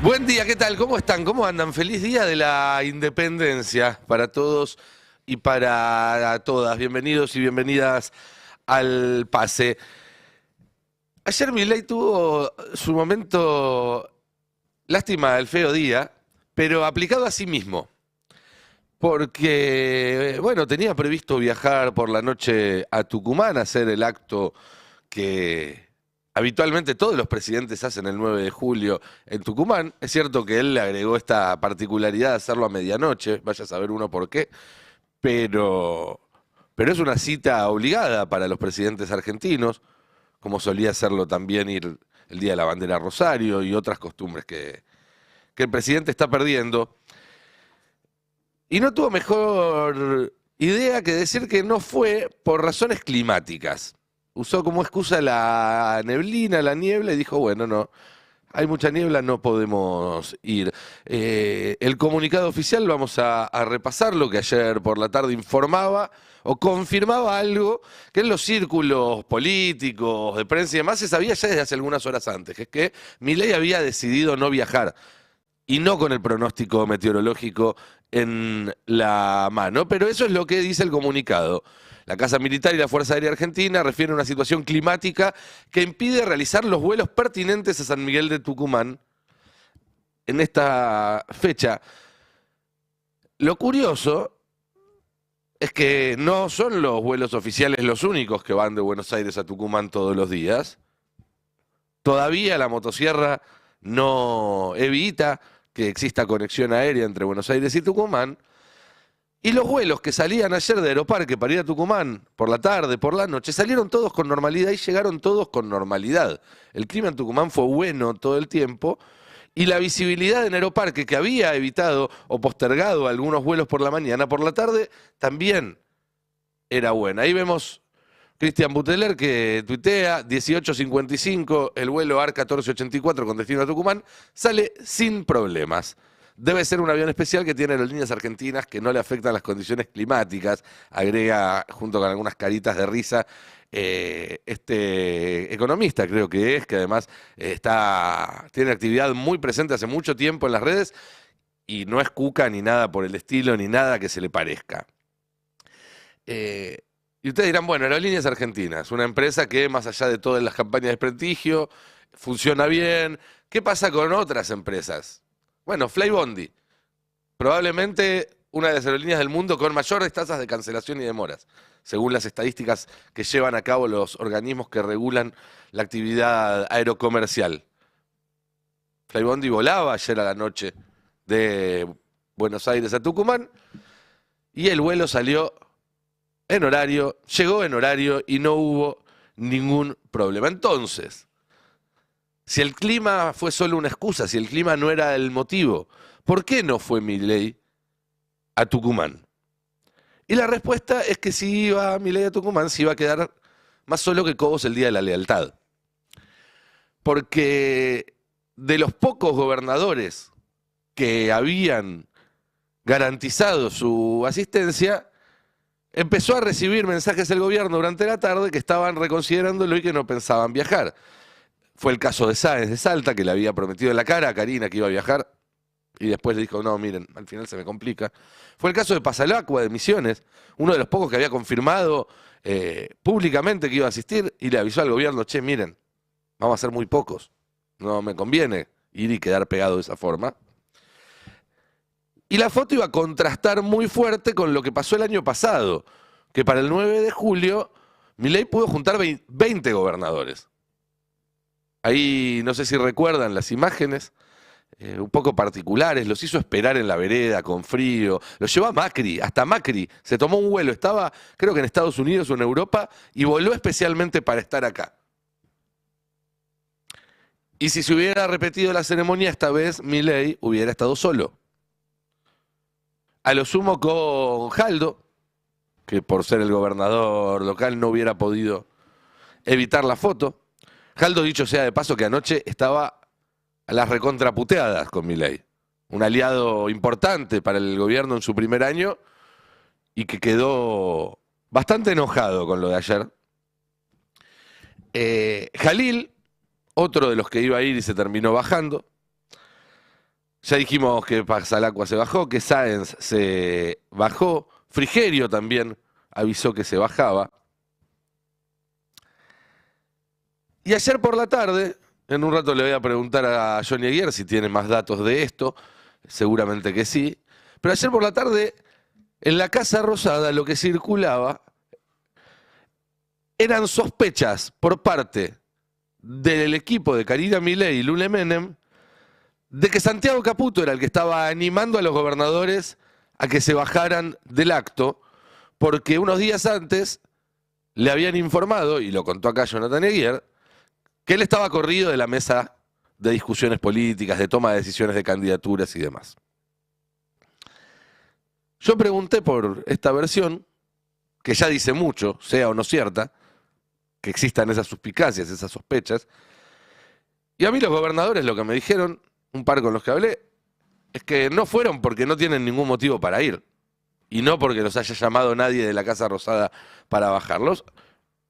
Buen día, ¿qué tal? ¿Cómo están? ¿Cómo andan? Feliz día de la independencia para todos y para todas. Bienvenidos y bienvenidas al pase. Ayer Milei tuvo su momento, lástima, el feo día, pero aplicado a sí mismo. Porque, bueno, tenía previsto viajar por la noche a Tucumán a hacer el acto que habitualmente todos los presidentes hacen el 9 de julio en Tucumán. Es cierto que él le agregó esta particularidad de hacerlo a medianoche, vaya a saber uno por qué, pero, pero es una cita obligada para los presidentes argentinos, como solía hacerlo también ir el Día de la Bandera a Rosario y otras costumbres que el presidente está perdiendo. Y no tuvo mejor idea que decir que no fue por razones climáticas. Usó como excusa la neblina, la niebla, y dijo, bueno, no, hay mucha niebla, no podemos ir. El comunicado oficial, vamos a repasarlo, que ayer por la tarde informaba o confirmaba algo que en los círculos políticos, de prensa y demás, se sabía ya desde hace algunas horas antes, que es que Milei había decidido no viajar y no con el pronóstico meteorológico en la mano. Pero eso es lo que dice el comunicado. La Casa Militar y la Fuerza Aérea Argentina refieren a una situación climática que impide realizar los vuelos pertinentes a San Miguel de Tucumán en esta fecha. Lo curioso es que no son los vuelos oficiales los únicos que van de Buenos Aires a Tucumán todos los días. Todavía la motosierra no evita que exista conexión aérea entre Buenos Aires y Tucumán. Y los vuelos que salían ayer de Aeroparque para ir a Tucumán, por la tarde, por la noche, salieron todos con normalidad y llegaron todos con normalidad. El clima en Tucumán fue bueno todo el tiempo y la visibilidad en Aeroparque, que había evitado o postergado algunos vuelos por la mañana, por la tarde también era buena. Ahí vemos Cristian Buteler que tuitea 18:55, el vuelo AR 1484 con destino a Tucumán sale sin problemas. Debe ser un avión especial que tiene aerolíneas argentinas que no le afectan las condiciones climáticas, agrega junto con algunas caritas de risa este economista, creo que es, que además tiene actividad muy presente hace mucho tiempo en las redes y no es cuca ni nada por el estilo, ni nada que se le parezca. Y ustedes dirán, bueno, Aerolíneas Argentinas, una empresa que más allá de todas las campañas de prestigio, funciona bien. ¿Qué pasa con otras empresas? Bueno, Flybondi, probablemente una de las aerolíneas del mundo con mayores tasas de cancelación y demoras, según las estadísticas que llevan a cabo los organismos que regulan la actividad aerocomercial. Flybondi volaba ayer a la noche de Buenos Aires a Tucumán y el vuelo salió en horario, llegó en horario y no hubo ningún problema. Entonces, si el clima fue solo una excusa, si el clima no era el motivo, ¿por qué no fue Milei a Tucumán? Y la respuesta es que si iba Milei a Tucumán, se iba a quedar más solo que Cobos el día de la lealtad. Porque de los pocos gobernadores que habían garantizado su asistencia, empezó a recibir mensajes del gobierno durante la tarde que estaban reconsiderándolo y que no pensaban viajar. Fue el caso de Sáenz de Salta, que le había prometido en la cara a Karina que iba a viajar y después le dijo, no, miren, al final se me complica. Fue el caso de Pasalacqua de Misiones, uno de los pocos que había confirmado públicamente que iba a asistir y le avisó al gobierno, che, miren, vamos a ser muy pocos, no me conviene ir y quedar pegado de esa forma. Y la foto iba a contrastar muy fuerte con lo que pasó el año pasado, que para el 9 de julio Milei pudo juntar 20 gobernadores. Ahí no sé si recuerdan las imágenes, un poco particulares, los hizo esperar en la vereda con frío, los llevó a Macri, hasta Macri, se tomó un vuelo, estaba creo que en Estados Unidos o en Europa y voló especialmente para estar acá. Y si se hubiera repetido la ceremonia esta vez, Milei hubiera estado solo. A lo sumo con Jaldo, que por ser el gobernador local no hubiera podido evitar la foto. Jaldo, dicho sea de paso, que anoche estaba a las recontraputeadas con Milei. Un aliado importante para el gobierno en su primer año y que quedó bastante enojado con lo de ayer. Jalil, otro de los que iba a ir y se terminó bajando. Ya dijimos que Pasalacqua se bajó, que Sáenz se bajó, Frigerio también avisó que se bajaba. Y ayer por la tarde, en un rato le voy a preguntar a Johnny Aguirre si tiene más datos de esto, seguramente que sí, pero ayer por la tarde en la Casa Rosada lo que circulaba eran sospechas por parte del equipo de Carina Milei y Lule Menem de que Santiago Caputo era el que estaba animando a los gobernadores a que se bajaran del acto, porque unos días antes le habían informado, y lo contó acá Jonathan Aguirre, que él estaba corrido de la mesa de discusiones políticas, de toma de decisiones de candidaturas y demás. Yo pregunté por esta versión, que ya dice mucho, sea o no cierta, que existan esas suspicacias, esas sospechas, y a mí los gobernadores lo que me dijeron, un par con los que hablé, es que no fueron porque no tienen ningún motivo para ir, y no porque los haya llamado nadie de la Casa Rosada para bajarlos,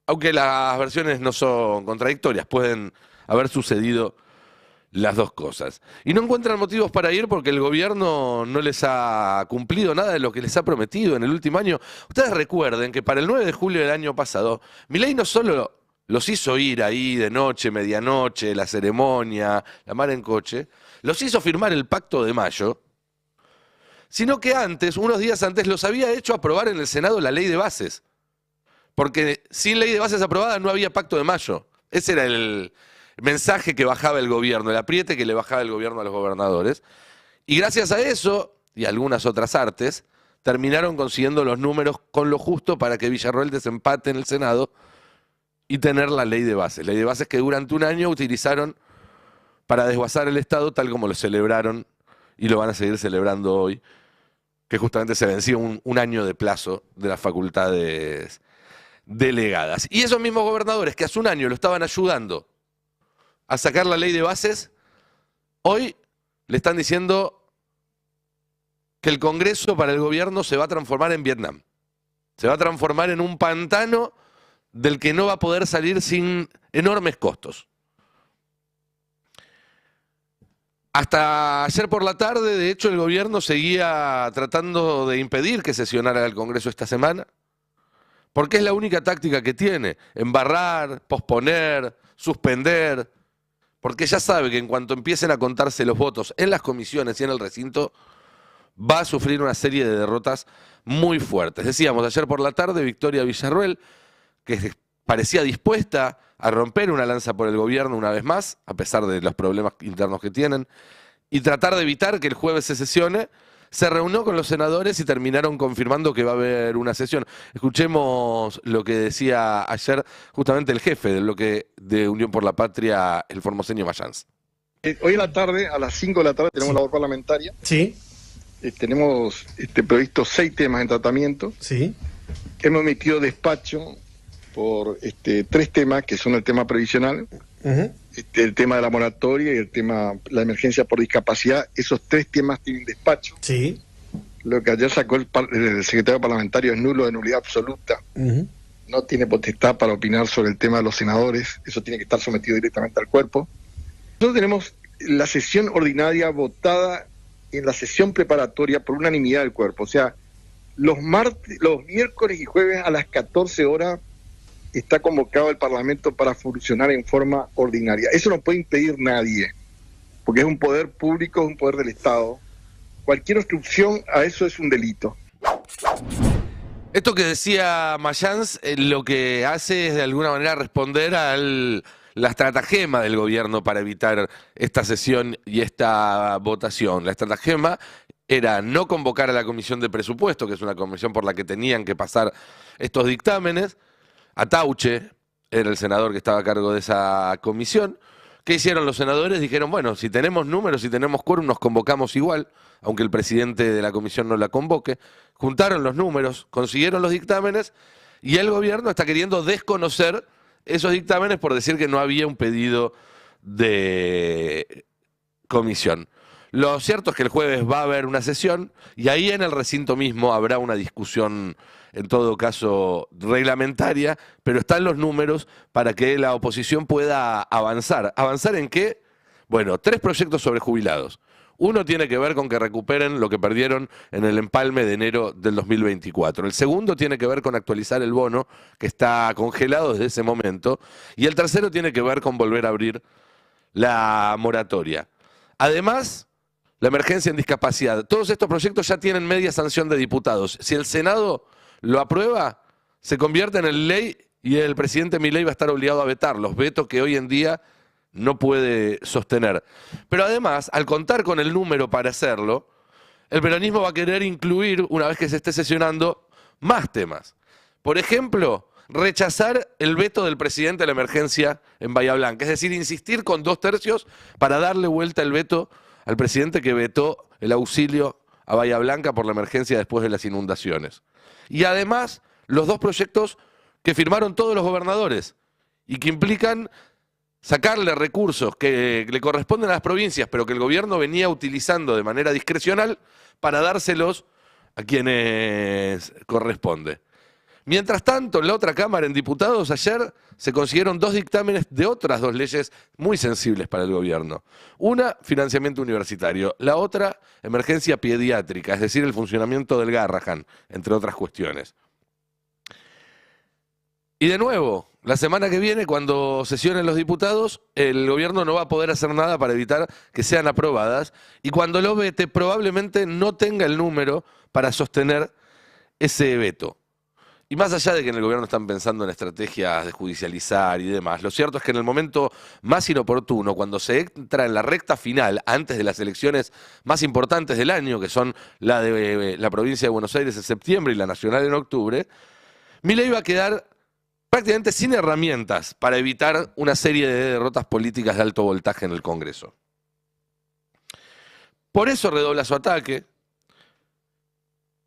aunque las versiones no son contradictorias, pueden haber sucedido las dos cosas. Y no encuentran motivos para ir porque el gobierno no les ha cumplido nada de lo que les ha prometido en el último año. Ustedes recuerden que para el 9 de julio del año pasado, Milei no solo los hizo ir ahí de noche, medianoche, la ceremonia, la mar en coche, los hizo firmar el Pacto de Mayo, sino que antes, unos días antes, los había hecho aprobar en el Senado la ley de bases. Porque sin ley de bases aprobada no había Pacto de Mayo. Ese era el mensaje que bajaba el gobierno, el apriete que le bajaba el gobierno a los gobernadores. Y gracias a eso, y algunas otras artes, terminaron consiguiendo los números con lo justo para que Villarroel desempate en el Senado y tener la ley de bases. Ley de bases que durante un año utilizaron para desguazar el Estado tal como lo celebraron y lo van a seguir celebrando hoy, que justamente se venció un año de plazo de las facultades delegadas. Y esos mismos gobernadores que hace un año lo estaban ayudando a sacar la ley de bases, hoy le están diciendo que el Congreso para el gobierno se va a transformar en Vietnam. Se va a transformar en un pantano del que no va a poder salir sin enormes costos. Hasta ayer por la tarde, de hecho, el gobierno seguía tratando de impedir que sesionara el Congreso esta semana, porque es la única táctica que tiene, embarrar, posponer, suspender, porque ya sabe que en cuanto empiecen a contarse los votos en las comisiones y en el recinto, va a sufrir una serie de derrotas muy fuertes. Decíamos, ayer por la tarde, Victoria Villarroel, que parecía dispuesta a romper una lanza por el gobierno una vez más, a pesar de los problemas internos que tienen, y tratar de evitar que el jueves se sesione, se reunió con los senadores y terminaron confirmando que va a haber una sesión. Escuchemos lo que decía ayer justamente el jefe del bloque de Unión por la Patria, el formoseño Mayans. Hoy en la tarde, a las 5 de la tarde, tenemos labor parlamentaria. Sí. Tenemos previsto 6 temas en tratamiento. Sí. Hemos emitido despacho por 3 temas, que son el tema previsional, el tema de la moratoria y el tema la emergencia por discapacidad. Esos 3 temas tienen despacho. Sí. Lo que ayer sacó el secretario parlamentario es nulo, de nulidad absoluta. No tiene potestad para opinar sobre el tema de los senadores. Eso tiene que estar sometido directamente al cuerpo. Nosotros tenemos la sesión ordinaria votada en la sesión preparatoria por unanimidad del cuerpo. O sea, los miércoles y jueves a las 14 horas está convocado el Parlamento para funcionar en forma ordinaria. Eso no puede impedir nadie, porque es un poder público, es un poder del Estado. Cualquier obstrucción a eso es un delito. Esto que decía Mayans, lo que hace es de alguna manera responder a la estratagema del gobierno para evitar esta sesión y esta votación. La estratagema era no convocar a la Comisión de Presupuesto, que es una comisión por la que tenían que pasar estos dictámenes. Atauche era el senador que estaba a cargo de esa comisión. ¿Qué hicieron los senadores? Dijeron, bueno, si tenemos números, si tenemos quórum, nos convocamos igual, aunque el presidente de la comisión no la convoque. Juntaron los números, consiguieron los dictámenes y el gobierno está queriendo desconocer esos dictámenes por decir que no había un pedido de comisión. Lo cierto es que el jueves va a haber una sesión y ahí en el recinto mismo habrá una discusión, en todo caso reglamentaria, pero están los números para que la oposición pueda avanzar. ¿Avanzar en qué? Bueno, 3 proyectos sobre jubilados. Uno tiene que ver con que recuperen lo que perdieron en el empalme de enero del 2024. El segundo tiene que ver con actualizar el bono, que está congelado desde ese momento. Y el tercero tiene que ver con volver a abrir la moratoria. Además, la emergencia en discapacidad. Todos estos proyectos ya tienen media sanción de diputados. Si el Senado lo aprueba, se convierte en ley y el presidente Milei va a estar obligado a vetarlos, vetos que hoy en día no puede sostener. Pero además, al contar con el número para hacerlo, el peronismo va a querer incluir, una vez que se esté sesionando, más temas. Por ejemplo, rechazar el veto del presidente de la emergencia en Bahía Blanca, es decir, insistir con 2/3 para darle vuelta el veto al presidente que vetó el auxilio a Bahía Blanca por la emergencia después de las inundaciones. Y además, los 2 proyectos que firmaron todos los gobernadores y que implican sacarle recursos que le corresponden a las provincias, pero que el gobierno venía utilizando de manera discrecional para dárselos a quienes corresponde. Mientras tanto, en la otra Cámara, en diputados, ayer se consiguieron 2 dictámenes de otras 2 leyes muy sensibles para el gobierno. Una, financiamiento universitario. La otra, emergencia pediátrica, es decir, el funcionamiento del Garrahan, entre otras cuestiones. Y de nuevo, la semana que viene, cuando sesionen los diputados, el gobierno no va a poder hacer nada para evitar que sean aprobadas. Y cuando lo vete, probablemente no tenga el número para sostener ese veto. Y más allá de que en el gobierno están pensando en estrategias de judicializar y demás, lo cierto es que en el momento más inoportuno, cuando se entra en la recta final, antes de las elecciones más importantes del año, que son la de la provincia de Buenos Aires en septiembre y la nacional en octubre, Milei va a quedar prácticamente sin herramientas para evitar una serie de derrotas políticas de alto voltaje en el Congreso. Por eso redobla su ataque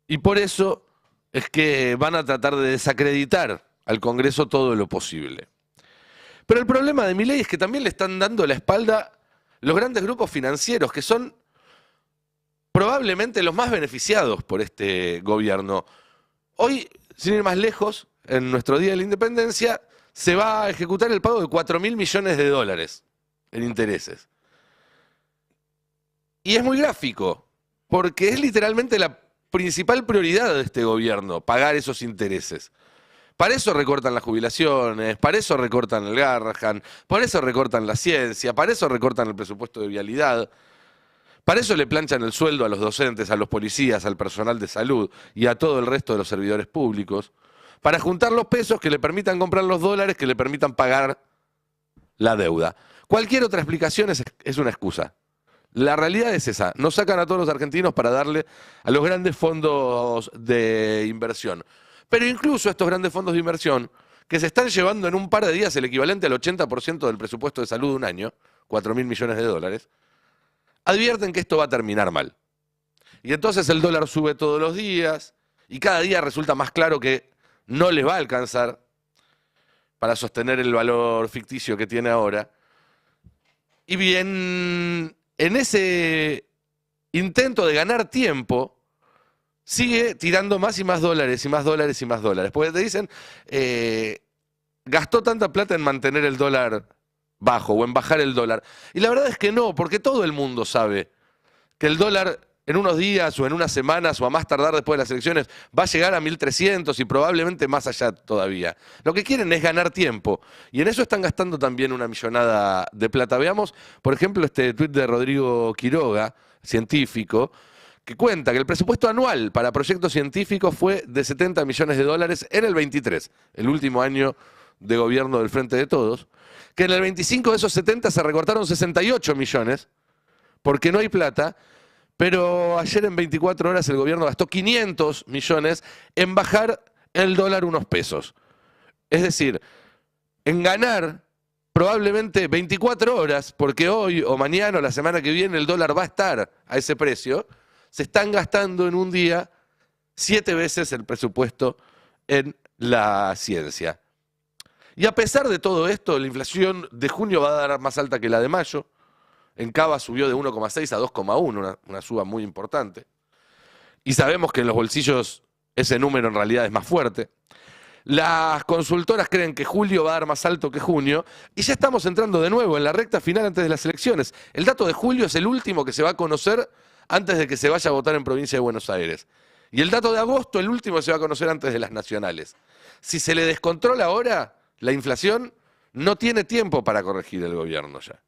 y por eso es que van a tratar de desacreditar al Congreso todo lo posible. Pero el problema de Milei es que también le están dando la espalda los grandes grupos financieros, que son probablemente los más beneficiados por este gobierno. Hoy, sin ir más lejos, en nuestro Día de la Independencia, se va a ejecutar el pago de 4.000 millones de dólares en intereses. Y es muy gráfico, porque es literalmente la principal prioridad de este gobierno, pagar esos intereses. Para eso recortan las jubilaciones, para eso recortan el Garrahan, para eso recortan la ciencia, para eso recortan el presupuesto de vialidad, para eso le planchan el sueldo a los docentes, a los policías, al personal de salud y a todo el resto de los servidores públicos, para juntar los pesos que le permitan comprar los dólares, que le permitan pagar la deuda. Cualquier otra explicación es una excusa. La realidad es esa, nos sacan a todos los argentinos para darle a los grandes fondos de inversión. Pero incluso estos grandes fondos de inversión, que se están llevando en un par de días el equivalente al 80% del presupuesto de salud de un año, 4.000 millones de dólares, advierten que esto va a terminar mal. Y entonces el dólar sube todos los días y cada día resulta más claro que no les va a alcanzar para sostener el valor ficticio que tiene ahora. Y bien, en ese intento de ganar tiempo, sigue tirando más y más dólares y más dólares y más dólares. Porque te dicen, gastó tanta plata en mantener el dólar bajo o en bajar el dólar. Y la verdad es que no, porque todo el mundo sabe que el dólar en unos días o en unas semanas o a más tardar después de las elecciones va a llegar a 1.300 y probablemente más allá todavía. Lo que quieren es ganar tiempo y en eso están gastando también una millonada de plata. Veamos, por ejemplo, este tuit de Rodrigo Quiroga, científico, que cuenta que el presupuesto anual para proyectos científicos fue de 70 millones de dólares en el 23, el último año de gobierno del Frente de Todos, que en el 25 de esos 70 se recortaron 68 millones porque no hay plata. Pero ayer en 24 horas el gobierno gastó 500 millones en bajar el dólar unos pesos. Es decir, en ganar probablemente 24 horas, porque hoy o mañana o la semana que viene el dólar va a estar a ese precio, se están gastando en un día 7 veces el presupuesto en la ciencia. Y a pesar de todo esto, la inflación de junio va a dar más alta que la de mayo. En Cava subió de 1,6 a 2,1, una suba muy importante. Y sabemos que en los bolsillos ese número en realidad es más fuerte. Las consultoras creen que julio va a dar más alto que junio y ya estamos entrando de nuevo en la recta final antes de las elecciones. El dato de julio es el último que se va a conocer antes de que se vaya a votar en provincia de Buenos Aires. Y el dato de agosto, el último que se va a conocer antes de las nacionales. Si se le descontrola ahora la inflación, no tiene tiempo para corregir el gobierno ya.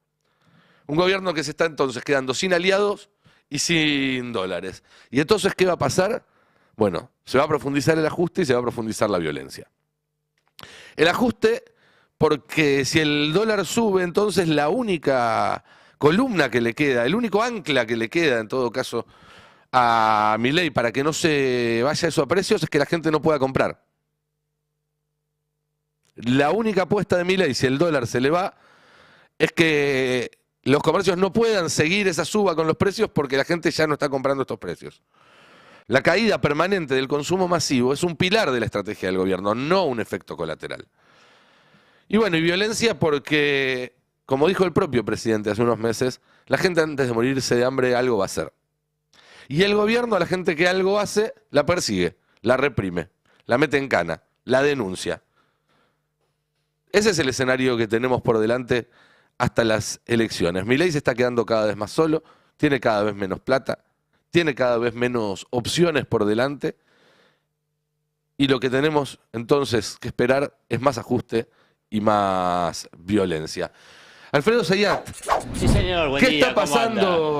Un gobierno que se está entonces quedando sin aliados y sin dólares. ¿Y entonces qué va a pasar? Bueno, se va a profundizar el ajuste y se va a profundizar la violencia. El ajuste, porque si el dólar sube, entonces la única columna que le queda, el único ancla que le queda, en todo caso, a Milei para que no se vaya eso a precios es que la gente no pueda comprar. La única apuesta de Milei, si el dólar se le va, es que los comercios no puedan seguir esa suba con los precios porque la gente ya no está comprando estos precios. La caída permanente del consumo masivo es un pilar de la estrategia del gobierno, no un efecto colateral. Y bueno, y violencia porque, como dijo el propio presidente hace unos meses, la gente antes de morirse de hambre algo va a hacer. Y el gobierno a la gente que algo hace, la persigue, la reprime, la mete en cana, la denuncia. Ese es el escenario que tenemos por delante hasta las elecciones. Milei se está quedando cada vez más solo, tiene cada vez menos plata, tiene cada vez menos opciones por delante y lo que tenemos entonces que esperar es más ajuste y más violencia. Alfredo Zayat, Sí, señor, buen ¿qué día, está ¿cómo anda? pasando